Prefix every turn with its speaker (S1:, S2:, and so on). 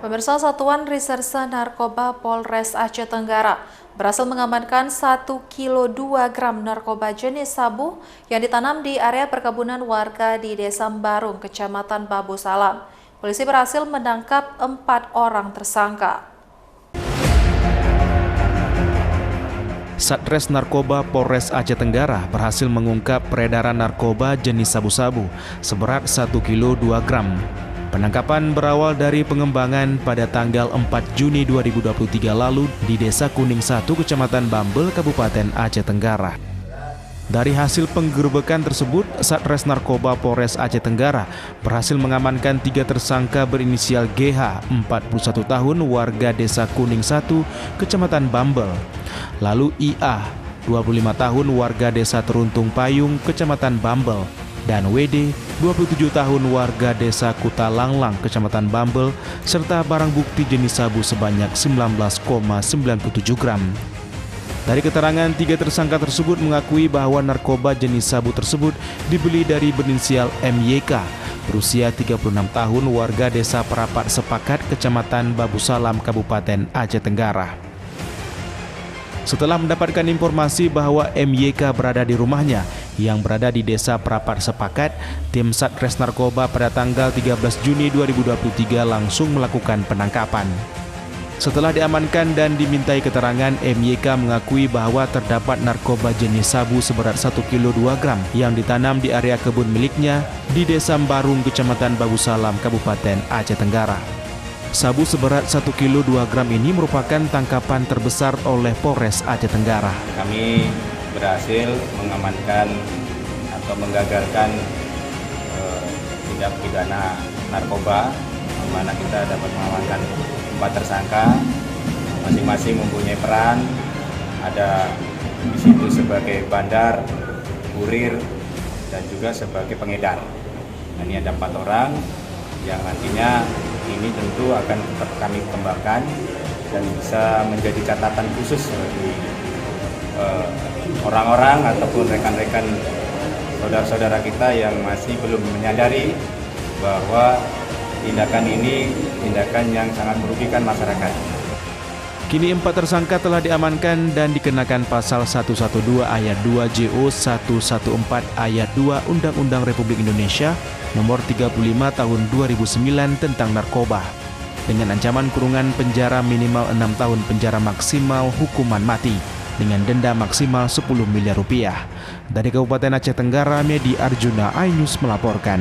S1: Pemirsa, Satuan Reserse Narkoba Polres Aceh Tenggara berhasil mengamankan 1 kilo 2 gram narkoba jenis sabu yang ditanam di area perkebunan warga di Desa Mbarung, Kecamatan Babu Salam. Polisi berhasil menangkap 4 orang tersangka.
S2: Satres Narkoba Polres Aceh Tenggara berhasil mengungkap peredaran narkoba jenis sabu-sabu seberat 1 kilo 2 gram. Penangkapan berawal dari pengembangan pada tanggal 4 Juni 2023 lalu di Desa Kuning 1, Kecamatan Bambel, Kabupaten Aceh Tenggara. Dari hasil penggerebekan tersebut, Satres Narkoba Polres Aceh Tenggara berhasil mengamankan 3 tersangka berinisial GH, 41 tahun, warga Desa Kuning 1, Kecamatan Bambel. Lalu IA, 25 tahun, warga Desa Teruntung Payung, Kecamatan Bambel. Dan WD, 27 tahun, warga Desa Kutalanglang, Kecamatan Bambel, serta barang bukti jenis sabu sebanyak 19,97 gram. Dari keterangan 3 tersangka tersebut mengakui bahwa narkoba jenis sabu tersebut dibeli dari berinisial MYK, berusia 36 tahun, warga Desa Perapat Sepakat, Kecamatan Babu Salam, Kabupaten Aceh Tenggara. Setelah mendapatkan informasi bahwa MYK berada di rumahnya yang berada di Desa Perapat Sepakat, tim Satres Narkoba pada tanggal 13 Juni 2023 langsung melakukan penangkapan. Setelah diamankan dan dimintai keterangan, MYK mengakui bahwa terdapat narkoba jenis sabu seberat 1 kilo 2 gram yang ditanam di area kebun miliknya di Desa Mbarung, Kecamatan Babu Salam, Kabupaten Aceh Tenggara. Sabu seberat 1 kilo 2 gram ini merupakan tangkapan terbesar oleh Polres Aceh Tenggara.
S3: Kami berhasil mengamankan atau menggagalkan tindak pidana narkoba, di mana kita dapat mengamankan 4 tersangka, masing-masing mempunyai peran. Ada di situ sebagai bandar, kurir, dan juga sebagai pengedar. Nah, ini ada 4 orang yang nantinya ini tentu akan tetap kami kembangkan dan bisa menjadi catatan khusus bagi orang-orang ataupun rekan-rekan saudara-saudara kita yang masih belum menyadari bahwa tindakan ini tindakan yang sangat merugikan masyarakat.
S2: Kini 4 tersangka telah diamankan dan dikenakan pasal 112 ayat 2 JO 114 ayat 2 Undang-Undang Republik Indonesia Nomor 35 Tahun 2009 tentang narkoba, dengan ancaman kurungan penjara minimal 6 tahun, penjara maksimal hukuman mati, dengan denda maksimal 10 miliar rupiah. Dari Kabupaten Aceh Tenggara, Medi Arjuna, iNews melaporkan.